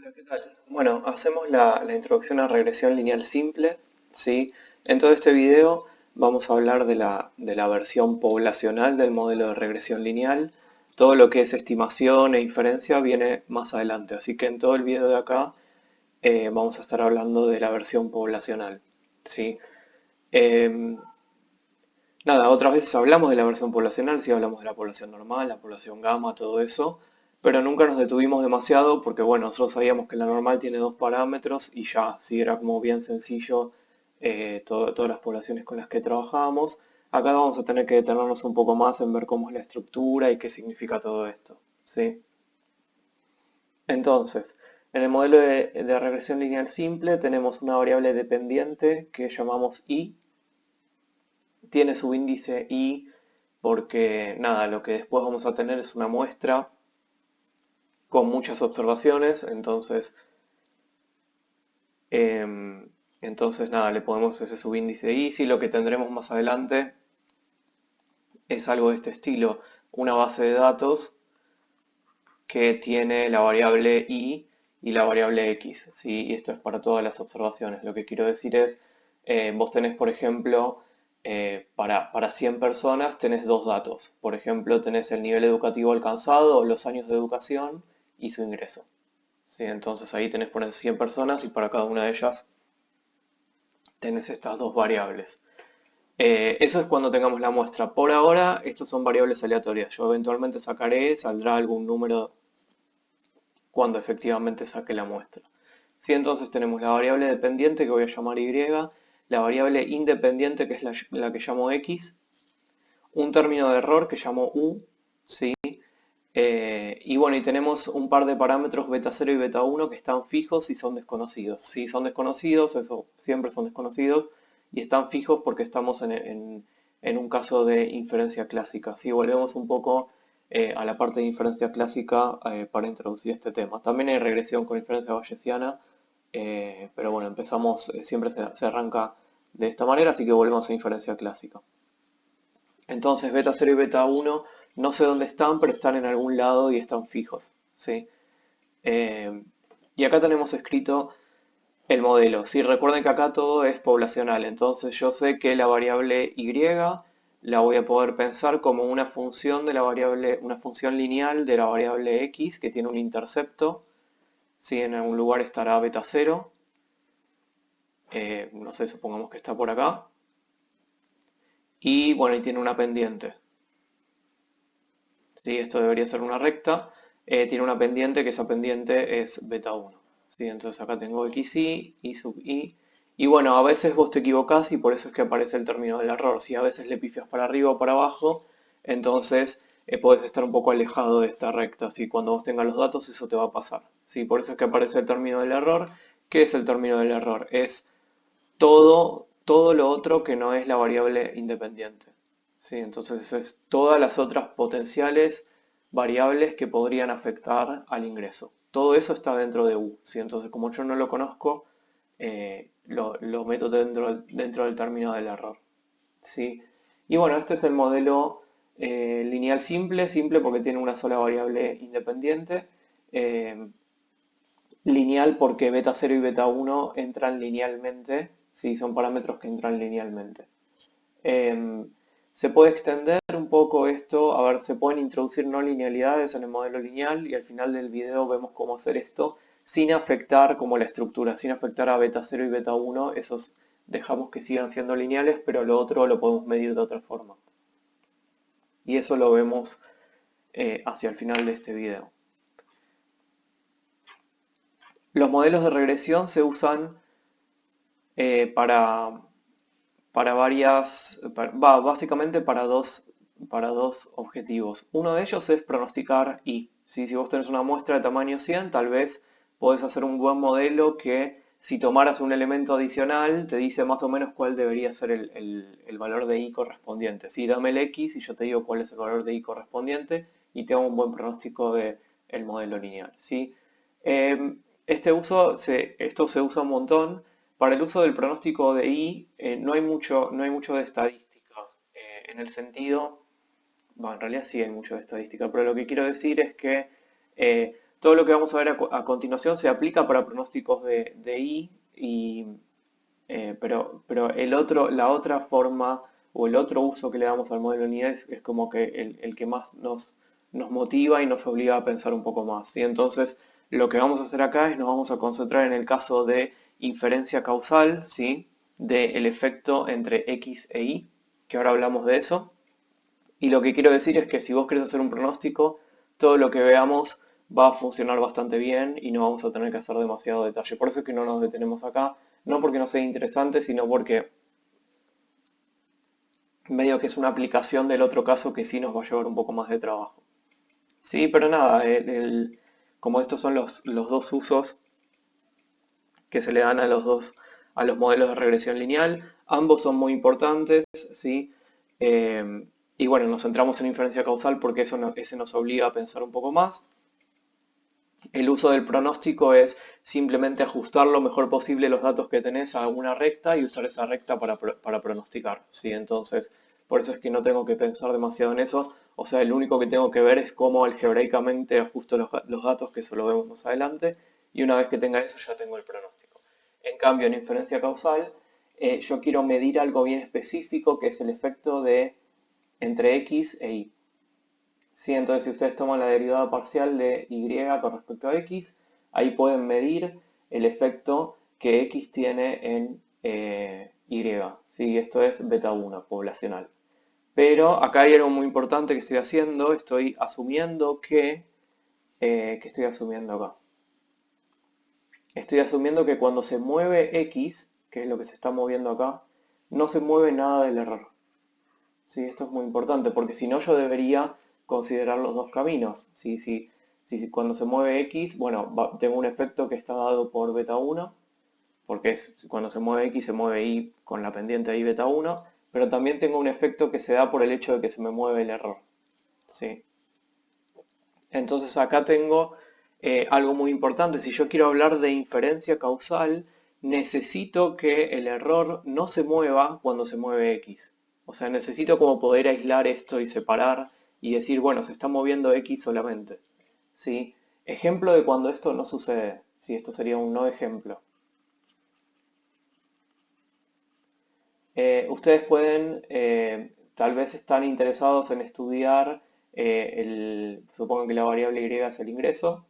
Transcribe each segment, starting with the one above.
Hola, ¿qué tal? Bueno, hacemos la introducción a regresión lineal simple, ¿sí? En todo este video vamos a hablar de la versión poblacional del modelo de regresión lineal. Todo lo que es estimación e inferencia viene más adelante, así que en todo el video de acá vamos a estar hablando de la versión poblacional, ¿sí? Em, Nada, otras veces hablamos de la versión poblacional, sí hablamos de la población normal, la población gamma, todo eso, pero nunca nos detuvimos demasiado porque, bueno, nosotros sabíamos que la normal tiene dos parámetros y ya, sí era como bien sencillo todas las poblaciones con las que trabajábamos. Acá vamos a tener que detenernos un poco más en ver cómo es la estructura y qué significa todo esto, ¿sí? Entonces, en el modelo de regresión lineal simple tenemos una variable dependiente que llamamos i, tiene su índice i porque nada, lo que después vamos a tener es una muestra con muchas observaciones, entonces nada, le ponemos ese subíndice i, si lo que tendremos más adelante es algo de este estilo, una base de datos que tiene la variable i y la variable x, ¿sí? Y esto es para todas las observaciones. Lo que quiero decir es, vos tenés, por ejemplo, para 100 personas tenés dos datos. Por ejemplo, tenés el nivel educativo alcanzado, los años de educación y su ingreso, ¿sí? Entonces ahí tenés poner 100 personas y para cada una de ellas tenés estas dos variables. Eso es cuando tengamos la muestra. Por ahora, estos son variables aleatorias. Yo eventualmente sacaré, saldrá algún número cuando efectivamente saque la muestra. Si entonces tenemos la variable dependiente que voy a llamar y, la variable independiente que es la que llamo x, un término de error que llamo u, ¿sí? Y bueno, y tenemos un par de parámetros beta 0 y beta 1 que están fijos y son desconocidos. Si son desconocidos, eso siempre son desconocidos, y están fijos porque estamos en un caso de inferencia clásica. Si volvemos un poco a la parte de inferencia clásica para introducir este tema. También hay regresión con inferencia bayesiana, pero bueno, empezamos, siempre se arranca de esta manera, así que volvemos a inferencia clásica. Entonces beta 0 y beta 1 no sé dónde están, pero están en algún lado y están fijos, ¿sí? Eh, y acá tenemos escrito el modelo. Si recuerden que acá todo es poblacional, entonces yo sé que la variable y la voy a poder pensar como una función de la variable, una función lineal de la variable x que tiene un intercepto. ¿Sí? En algún lugar estará beta 0, no sé, supongamos que está por acá. Y bueno, y tiene una pendiente. ¿Sí? Esto debería ser una recta. Tiene una pendiente que esa pendiente es beta 1. ¿Sí? Entonces acá tengo xi, y sub i. Y bueno, a veces vos te equivocás y por eso es que aparece el término del error. Si a veces le pifias para arriba o para abajo, entonces podés estar un poco alejado de esta recta. ¿Sí? Cuando vos tengas los datos eso te va a pasar. ¿Sí? Por eso es que aparece el término del error. ¿Qué es el término del error? Es todo lo otro que no es la variable independiente. ¿Sí? Entonces es todas las otras potenciales variables que podrían afectar al ingreso. Todo eso está dentro de U. ¿Sí? Entonces como yo no lo conozco, lo meto dentro del término del error. ¿Sí? Y bueno, este es el modelo lineal simple, simple porque tiene una sola variable independiente. Eh, Lineal porque beta 0 y beta 1 entran linealmente, sí, son parámetros que entran linealmente. Eh, Se puede extender un poco esto, a ver, se pueden introducir no linealidades en el modelo lineal y al final del video vemos cómo hacer esto sin afectar como la estructura, sin afectar a beta 0 y beta 1, esos dejamos que sigan siendo lineales, pero lo otro lo podemos medir de otra forma. Y eso lo vemos hacia el final de este video. Los modelos de regresión se usan eh, para, para básicamente para dos objetivos. Uno de ellos es pronosticar y. ¿Sí? Si vos tenés una muestra de tamaño 100, tal vez podés hacer un buen modelo que si tomaras un elemento adicional te dice más o menos cuál debería ser el valor de i correspondiente. ¿Sí? Dame el x y yo te digo cuál es el valor de i correspondiente y te hago un buen pronóstico del modelo lineal. ¿Sí? Esto se usa un montón. Para el uso del pronóstico de I no hay mucho de estadística, en el sentido, bueno, en realidad sí hay mucho de estadística, pero lo que quiero decir es que Todo lo que vamos a ver a continuación se aplica para pronósticos de I, pero la otra forma o el otro uso que le damos al modelo lineal es como que el que más nos motiva y nos obliga a pensar un poco más, ¿sí? Entonces, lo que vamos a hacer acá es nos vamos a concentrar en el caso de inferencia causal, ¿sí? Del efecto entre X e Y, que ahora hablamos de eso. Y lo que quiero decir es que si vos querés hacer un pronóstico, todo lo que veamos va a funcionar bastante bien y no vamos a tener que hacer demasiado detalle. Por eso es que no nos detenemos acá, no porque no sea interesante, sino porque medio que es una aplicación del otro caso que sí nos va a llevar un poco más de trabajo. Sí, pero nada, como estos son los dos usos que se le dan a los modelos de regresión lineal, ambos son muy importantes, ¿sí? Y bueno, nos centramos en inferencia causal porque ese nos obliga a pensar un poco más. El uso del pronóstico es simplemente ajustar lo mejor posible los datos que tenés a una recta y usar esa recta para pronosticar, ¿sí? Entonces, por eso es que no tengo que pensar demasiado en eso. O sea, lo único que tengo que ver es cómo algebraicamente ajusto los datos, que eso lo vemos más adelante, y una vez que tenga eso ya tengo el pronóstico. En cambio, en inferencia causal, yo quiero medir algo bien específico, que es el efecto de entre X e Y. Sí, entonces si ustedes toman la derivada parcial de Y con respecto a X, ahí pueden medir el efecto que X tiene en Y. ¿Sí? Esto es beta 1 poblacional. Pero acá hay algo muy importante que estoy haciendo. Estoy asumiendo que... ¿qué estoy asumiendo acá? Estoy asumiendo que cuando se mueve X, que es lo que se está moviendo acá, no se mueve nada del error. Sí, esto es muy importante, porque si no yo debería considerar los dos caminos. Si cuando se mueve X, bueno, tengo un efecto que está dado por beta 1, porque cuando se mueve X se mueve Y con la pendiente Y beta 1, pero también tengo un efecto que se da por el hecho de que se me mueve el error. ¿Sí? Entonces acá tengo algo muy importante. Si yo quiero hablar de inferencia causal, necesito que el error no se mueva cuando se mueve X. O sea, necesito como poder aislar esto y separar y decir, bueno, se está moviendo X solamente. ¿Sí? Ejemplo de cuando esto no sucede. Sí, esto sería un no ejemplo. Ustedes pueden, tal vez están interesados en estudiar, supongo que la variable Y es el ingreso.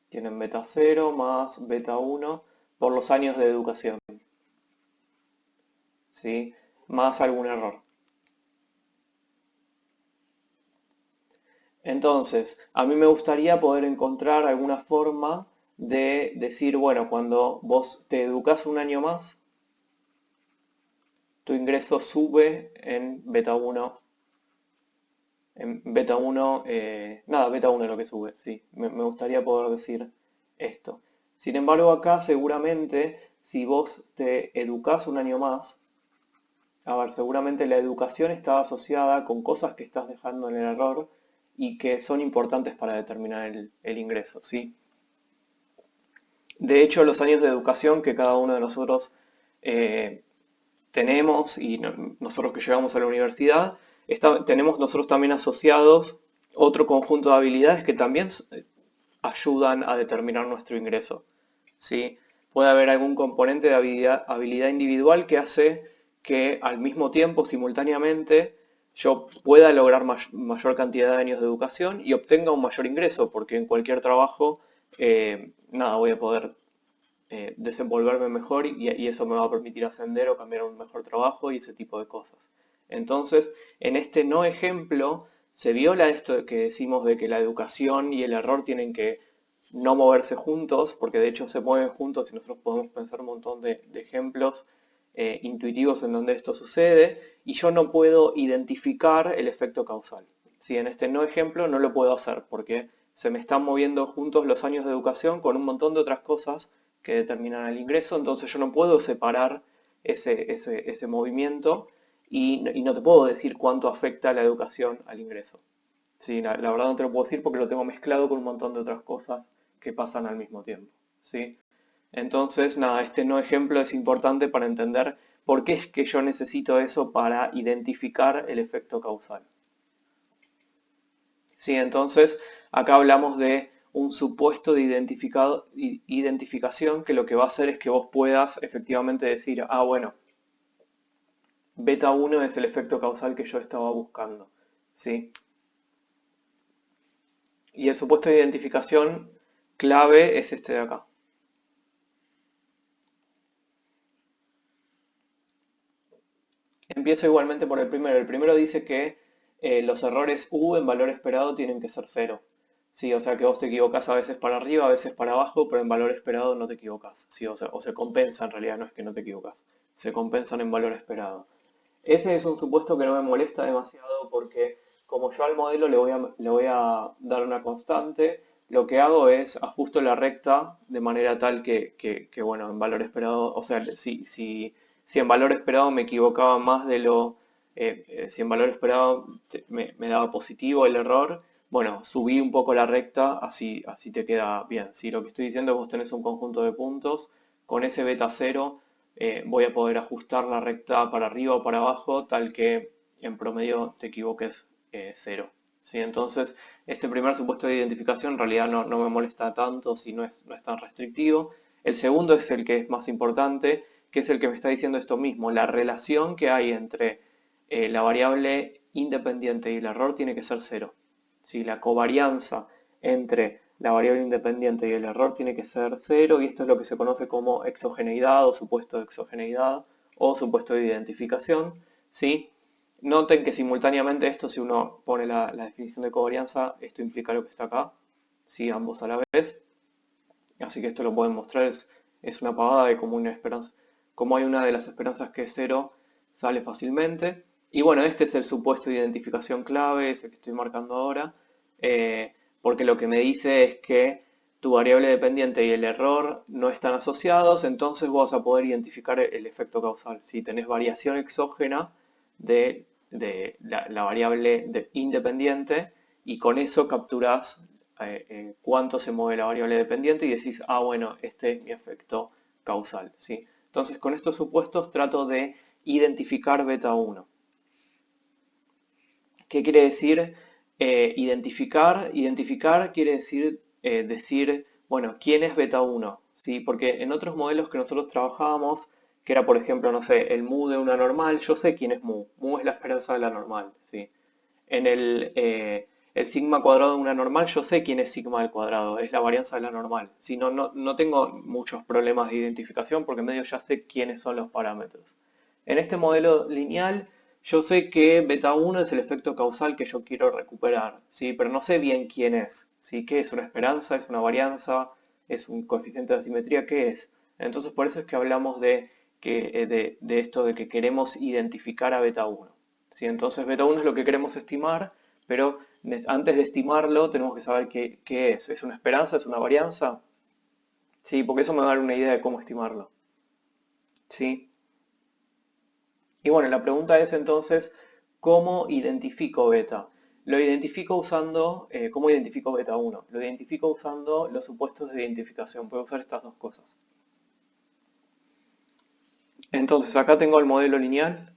Tienen beta 0 más beta 1 por los años de educación, ¿sí? Más algún error. Entonces, a mí me gustaría poder encontrar alguna forma de decir, bueno, cuando vos te educás un año más, tu ingreso sube en beta 1. En beta 1, nada, beta 1 es lo que sube, sí. Me gustaría poder decir esto. Sin embargo, acá seguramente, si vos te educás un año más, a ver, seguramente la educación está asociada con cosas que estás dejando en el error y que son importantes para determinar el ingreso, ¿sí? De hecho, los años de educación que cada uno de nosotros eh, tenemos y nosotros que llegamos a la universidad, tenemos nosotros también asociados otro conjunto de habilidades que también ayudan a determinar nuestro ingreso, ¿sí? Puede haber algún componente de habilidad individual que hace que al mismo tiempo, simultáneamente, yo pueda lograr mayor cantidad de años de educación y obtenga un mayor ingreso, porque en cualquier trabajo, nada, voy a poder desenvolverme mejor y eso me va a permitir ascender o cambiar a un mejor trabajo y ese tipo de cosas. Entonces, en este no ejemplo, se viola esto de que decimos de que la educación y el error tienen que no moverse juntos, porque de hecho se mueven juntos y nosotros podemos pensar un montón de ejemplos intuitivos en donde esto sucede, y yo no puedo identificar el efecto causal. Si en este no ejemplo no lo puedo hacer, porque se me están moviendo juntos los años de educación con un montón de otras cosas que determinan el ingreso, entonces yo no puedo separar ese movimiento y no te puedo decir cuánto afecta la educación al ingreso. Sí, la verdad no te lo puedo decir porque lo tengo mezclado con un montón de otras cosas que pasan al mismo tiempo. ¿Sí? Entonces, nada, este no ejemplo es importante para entender por qué es que yo necesito eso para identificar el efecto causal. Sí, entonces Acá hablamos de un supuesto de identificación que lo que va a hacer es que vos puedas efectivamente decir, ah, bueno, beta 1 es el efecto causal que yo estaba buscando, ¿sí? Y el supuesto de identificación clave es este de acá. Empiezo igualmente por el primero. El primero dice que los errores U en valor esperado tienen que ser 0. Sí, o sea que vos te equivocás a veces para arriba, a veces para abajo, pero en valor esperado no te equivocás. Sí, o sea, o se compensa en realidad, no es que no te equivocás. Se compensan en valor esperado. Ese es un supuesto que no me molesta demasiado porque como yo al modelo le voy a dar una constante, lo que hago es ajusto la recta de manera tal que, bueno, en valor esperado, o sea, si en valor esperado me equivocaba más de si en valor esperado me daba positivo el error, bueno, subí un poco la recta, así te queda bien. Si lo que estoy diciendo es que vos tenés un conjunto de puntos, con ese beta 0 voy a poder ajustar la recta para arriba o para abajo tal que en promedio te equivoques 0. ¿Sí? Entonces, este primer supuesto de identificación en realidad no me molesta tanto si no es tan restrictivo. El segundo es el que es más importante, que es el que me está diciendo esto mismo, la relación que hay entre la variable independiente y el error tiene que ser 0. ¿Sí? La covarianza entre la variable independiente y el error tiene que ser 0 y esto es lo que se conoce como exogeneidad o supuesto de exogeneidad o supuesto de identificación. ¿Sí? Noten que simultáneamente esto, si uno pone la definición de covarianza, esto implica lo que está acá, ¿sí? Ambos a la vez. Así que esto lo pueden mostrar, es una pavada de como una esperanza, como hay una de las esperanzas que es 0, sale fácilmente. Y bueno, este es el supuesto de identificación clave, ese que estoy marcando ahora, porque lo que me dice es que tu variable dependiente y el error no están asociados, entonces vas a poder identificar el efecto causal. Si tenés variación exógena de la variable independiente y con eso capturás cuánto se mueve la variable dependiente y decís, ah, bueno, este es mi efecto causal. ¿Sí? Entonces, con estos supuestos trato de identificar beta 1. ¿Qué quiere decir identificar? Identificar quiere decir, bueno, ¿quién es beta 1? ¿Sí? Porque en otros modelos que nosotros trabajábamos, que era por ejemplo, no sé, el mu de una normal, yo sé quién es mu. Mu es la esperanza de la normal. ¿Sí? En el sigma cuadrado de una normal, yo sé quién es sigma al cuadrado, es la varianza de la normal. Si no tengo muchos problemas de identificación porque medio ya sé quiénes son los parámetros. En este modelo lineal, yo sé que beta 1 es el efecto causal que yo quiero recuperar, ¿sí? Pero no sé bien quién es. ¿Sí? ¿Qué es una esperanza? ¿Es una varianza? ¿Es un coeficiente de asimetría? ¿Qué es? Entonces por eso es que hablamos de esto de que queremos identificar a beta 1. ¿Sí? Entonces beta 1 es lo que queremos estimar, pero antes de estimarlo tenemos que saber qué es. ¿Es una esperanza? ¿Es una varianza? Sí, porque eso me va a dar una idea de cómo estimarlo. ¿Sí? Y bueno, la pregunta es entonces, ¿cómo identifico beta? Lo identifico usando, ¿cómo identifico beta 1? Lo identifico usando los supuestos de identificación. Puedo usar estas dos cosas. Entonces acá tengo el modelo lineal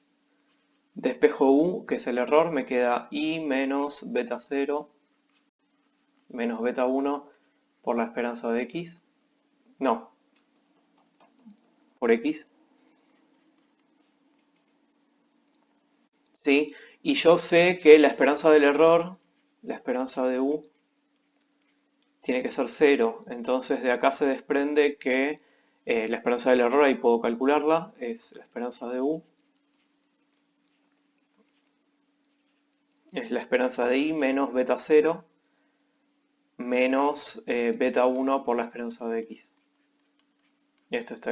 de espejo U, que es el error, me queda I menos beta 0 menos beta 1 por la esperanza de X. No, por X. ¿Sí? Y yo sé que la esperanza del error, la esperanza de U, tiene que ser 0. Entonces de acá se desprende que la esperanza del error, ahí puedo calcularla, es la esperanza de U, es la esperanza de I menos beta 0 menos beta 1 por la esperanza de X. Esto está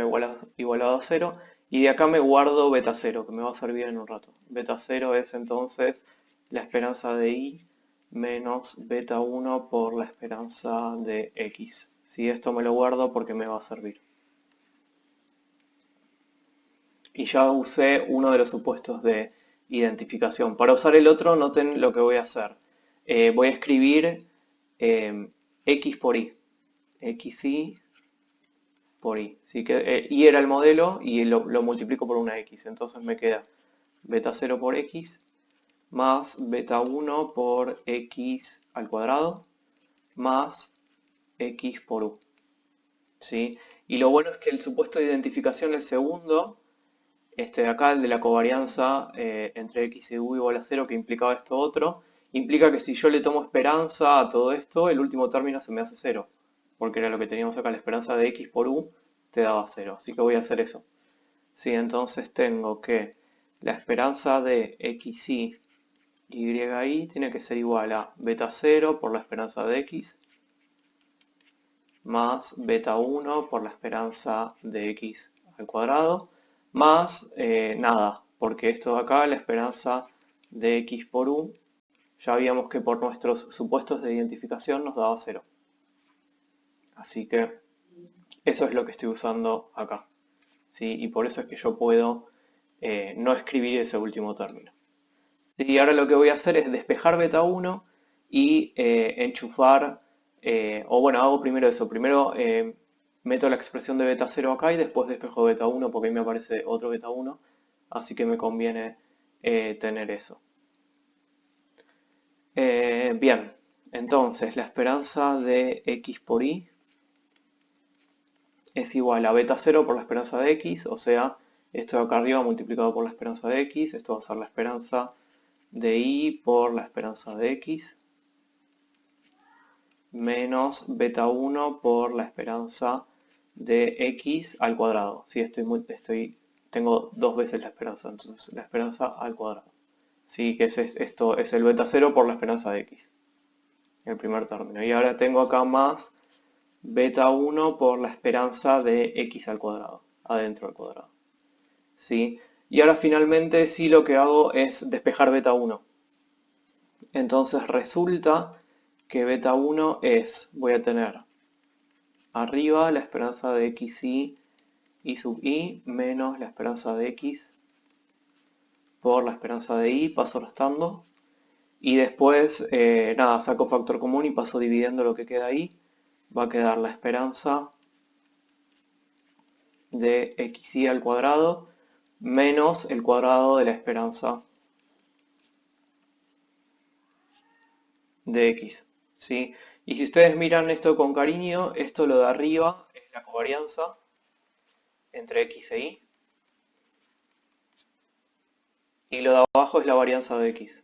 igualado a 0. Y de acá me guardo beta 0, que me va a servir en un rato. Beta 0 es entonces la esperanza de I menos beta 1 por la esperanza de X. Si esto me lo guardo porque me va a servir. Y ya usé uno de los supuestos de identificación. Para usar el otro, noten lo que voy a hacer. Voy a escribir X por Y. XY por Y. ¿Sí? Que, Y era el modelo y lo multiplico por una X. Entonces me queda beta 0 por X más beta 1 por X al cuadrado más x por u. ¿Sí? Y lo bueno es que el supuesto de identificación, el segundo, este de acá, el de la covarianza entre x y u igual a 0, que implicaba esto otro, implica que si yo le tomo esperanza a todo esto, el último término se me hace 0, porque era lo que teníamos acá, la esperanza de x por u te daba 0, así que voy a hacer eso. Sí, entonces tengo que la esperanza de xy y tiene que ser igual a beta 0 por la esperanza de x más beta 1 por la esperanza de x al cuadrado más nada, porque esto de acá, la esperanza de x por u, ya vimos que por nuestros supuestos de identificación nos daba 0. Así que eso es lo que estoy usando acá. ¿Sí? Y por eso es que yo puedo no escribir ese último término. Y ahora lo que voy a hacer es despejar beta 1 y enchufar, o bueno, hago primero eso. Primero meto la expresión de beta 0 acá y después despejo beta 1 porque ahí me aparece otro beta 1. Así que me conviene tener eso. Bien, entonces la esperanza de x por y es igual a beta 0 por la esperanza de x, o sea, esto de acá arriba multiplicado por la esperanza de x, esto va a ser la esperanza de y por la esperanza de x, menos beta 1 por la esperanza de x al cuadrado. Si tengo dos veces la esperanza, entonces la esperanza al cuadrado. Sí, que esto es el beta 0 por la esperanza de x, el primer término. Y ahora tengo acá más beta 1 por la esperanza de x al cuadrado, adentro del cuadrado. ¿Sí? Y ahora finalmente sí lo que hago es despejar beta 1. Entonces resulta que beta 1 voy a tener arriba la esperanza de xy y sub i menos la esperanza de x por la esperanza de y, paso restando. Y después, nada, saco factor común y paso dividiendo lo que queda ahí. Va a quedar la esperanza de xy al cuadrado menos el cuadrado de la esperanza de x. ¿Sí? Y si ustedes miran esto con cariño, esto lo de arriba es la covarianza entre x e y. Y lo de abajo es la varianza de x.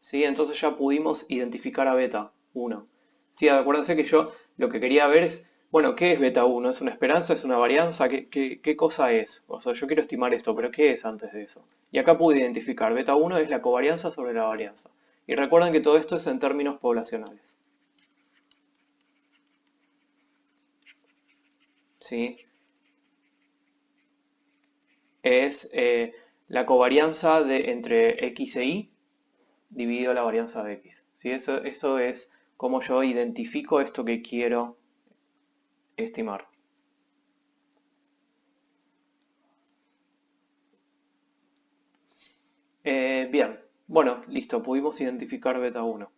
¿Sí? Entonces ya pudimos identificar a beta 1. ¿Sí? Acuérdense que yo lo que quería ver es, bueno, ¿qué es beta 1? ¿Es una esperanza? ¿Es una varianza? ¿Qué cosa es? O sea, yo quiero estimar esto, pero ¿qué es antes de eso? Y acá pude identificar, beta 1 es la covarianza sobre la varianza. Y recuerden que todo esto es en términos poblacionales. ¿Sí? Es la covarianza entre x e y dividido la varianza de x. ¿Sí? Eso es como yo identifico esto que quiero estimar. Bien, bueno, listo, pudimos identificar beta 1.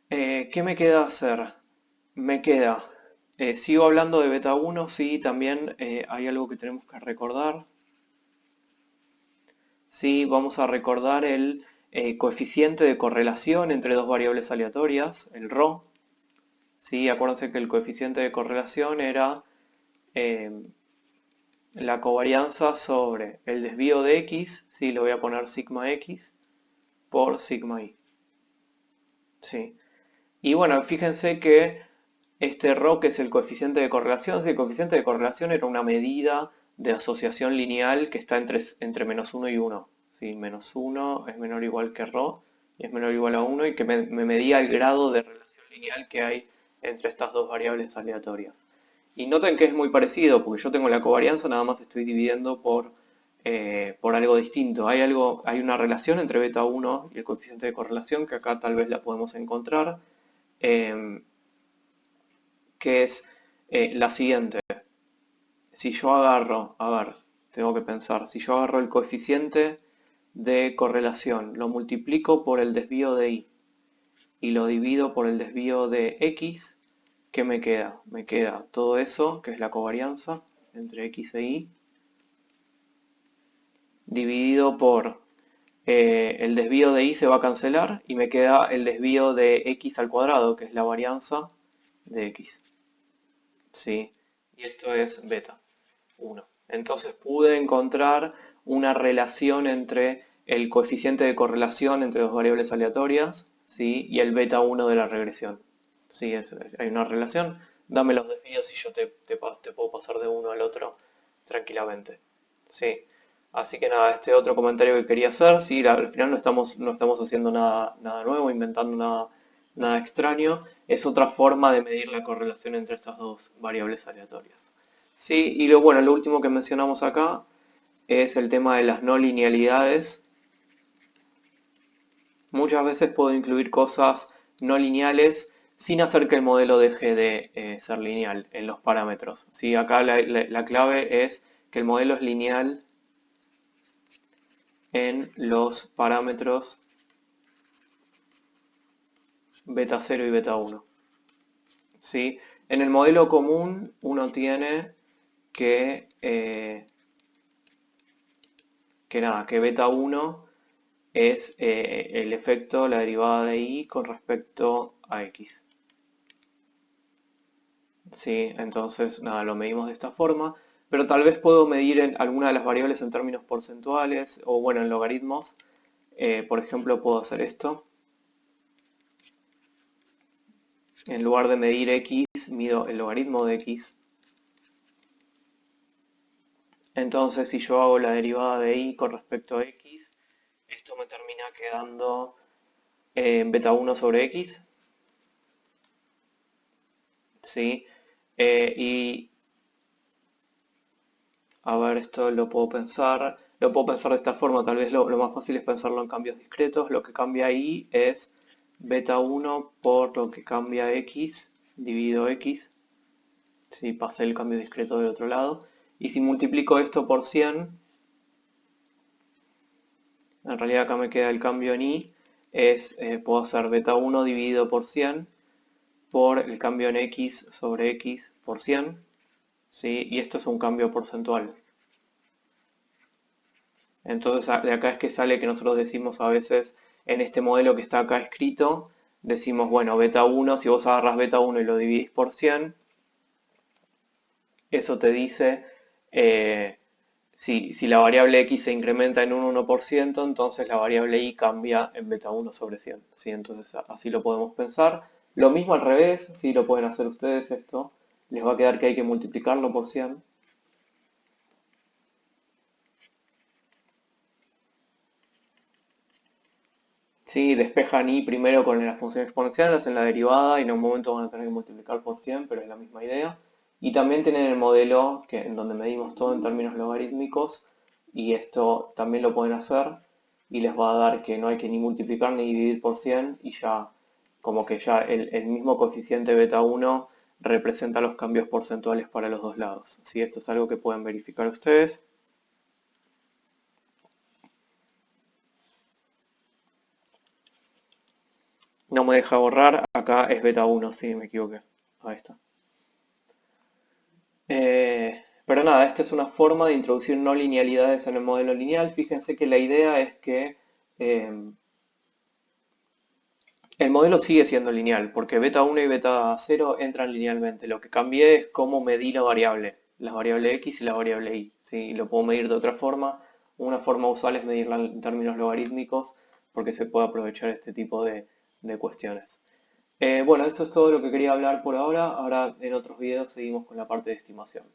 ¿Qué me queda hacer? Me queda, sigo hablando de beta 1, sí, también hay algo que tenemos que recordar. Sí, vamos a recordar el coeficiente de correlación entre dos variables aleatorias, el ρ. Sí, acuérdense que el coeficiente de correlación era la covarianza sobre el desvío de x, sí, lo voy a poner sigma x, por sigma y. Sí. Y bueno, fíjense que este ρ, que es el coeficiente de correlación, sí, el coeficiente de correlación era una medida de asociación lineal que está entre menos 1 y 1. ¿Sí? Menos 1 es menor o igual que ρ y es menor o igual a 1 y que me medía el grado de relación lineal que hay entre estas dos variables aleatorias. Y noten que es muy parecido, porque yo tengo la covarianza, nada más estoy dividiendo por algo distinto. Hay una relación entre beta 1 y el coeficiente de correlación, que acá tal vez la podemos encontrar, que es la siguiente. Si yo agarro, a ver, tengo que pensar, si yo agarro el coeficiente de correlación, lo multiplico por el desvío de y lo divido por el desvío de x, ¿qué me queda? Me queda todo eso, que es la covarianza entre x e y, dividido por el desvío de y se va a cancelar y me queda el desvío de x al cuadrado, que es la varianza de x. ¿Sí? Y esto es beta 1. Entonces pude encontrar una relación entre el coeficiente de correlación entre dos variables aleatorias, ¿sí? Y el beta 1 de la regresión. ¿Sí? Hay una relación. Dame los desvíos y yo te puedo pasar de uno al otro tranquilamente. ¿Sí? Así que nada, este otro comentario que quería hacer, sí, al final no estamos haciendo nada nuevo, inventando nada extraño, es otra forma de medir la correlación entre estas dos variables aleatorias. Sí, y bueno, lo último que mencionamos acá es el tema de las no linealidades. Muchas veces puedo incluir cosas no lineales sin hacer que el modelo deje de ser lineal en los parámetros. ¿Sí? Acá la clave es que el modelo es lineal en los parámetros beta 0 y beta 1. ¿Sí? En el modelo común uno tiene que beta 1 es el efecto, la derivada de y con respecto a x. ¿Sí? Entonces, nada, lo medimos de esta forma, pero tal vez puedo medir en alguna de las variables en términos porcentuales o bueno, en logaritmos. Por ejemplo, puedo hacer esto. En lugar de medir x, mido el logaritmo de x. Entonces, si yo hago la derivada de y con respecto a x, esto me termina quedando beta 1 sobre x. ¿Sí? Y a ver, esto lo puedo pensar de esta forma, tal vez lo más fácil es pensarlo en cambios discretos. Lo que cambia ahí es beta 1 por lo que cambia x dividido x, si pasé el cambio discreto del otro lado. Y si multiplico esto por 100, en realidad acá me queda el cambio en y, puedo hacer beta 1 dividido por 100 por el cambio en x sobre x por 100, ¿sí? Y esto es un cambio porcentual. Entonces de acá es que sale que nosotros decimos a veces en este modelo que está acá escrito, decimos, bueno, beta 1, si vos agarras beta 1 y lo dividís por 100, eso te dice si la variable x se incrementa en un 1%, entonces la variable y cambia en beta 1 sobre 100. ¿Sí? Entonces así lo podemos pensar. Lo mismo al revés, si lo pueden hacer ustedes esto, les va a quedar que hay que multiplicarlo por 100. Sí, despejan y primero con la función exponencial, hacen la derivada y en un momento van a tener que multiplicar por 100, pero es la misma idea. Y también tienen el modelo en donde medimos todo en términos logarítmicos y esto también lo pueden hacer y les va a dar que no hay que ni multiplicar ni dividir por 100 y ya como que ya el mismo coeficiente beta 1 representa los cambios porcentuales para los dos lados. ¿Sí? Esto es algo que pueden verificar ustedes. No me deja borrar, acá es beta 1, sí, me equivoqué. Ahí está. Pero nada, esta es una forma de introducir no linealidades en el modelo lineal. Fíjense que la idea es que el modelo sigue siendo lineal, porque beta 1 y beta 0 entran linealmente. Lo que cambié es cómo medí la variable x y la variable y. ¿Sí? Lo puedo medir de otra forma. Una forma usual es medirla en términos logarítmicos, porque se puede aprovechar este tipo de cuestiones. Bueno, eso es todo lo que quería hablar por ahora. Ahora en otros videos seguimos con la parte de estimación.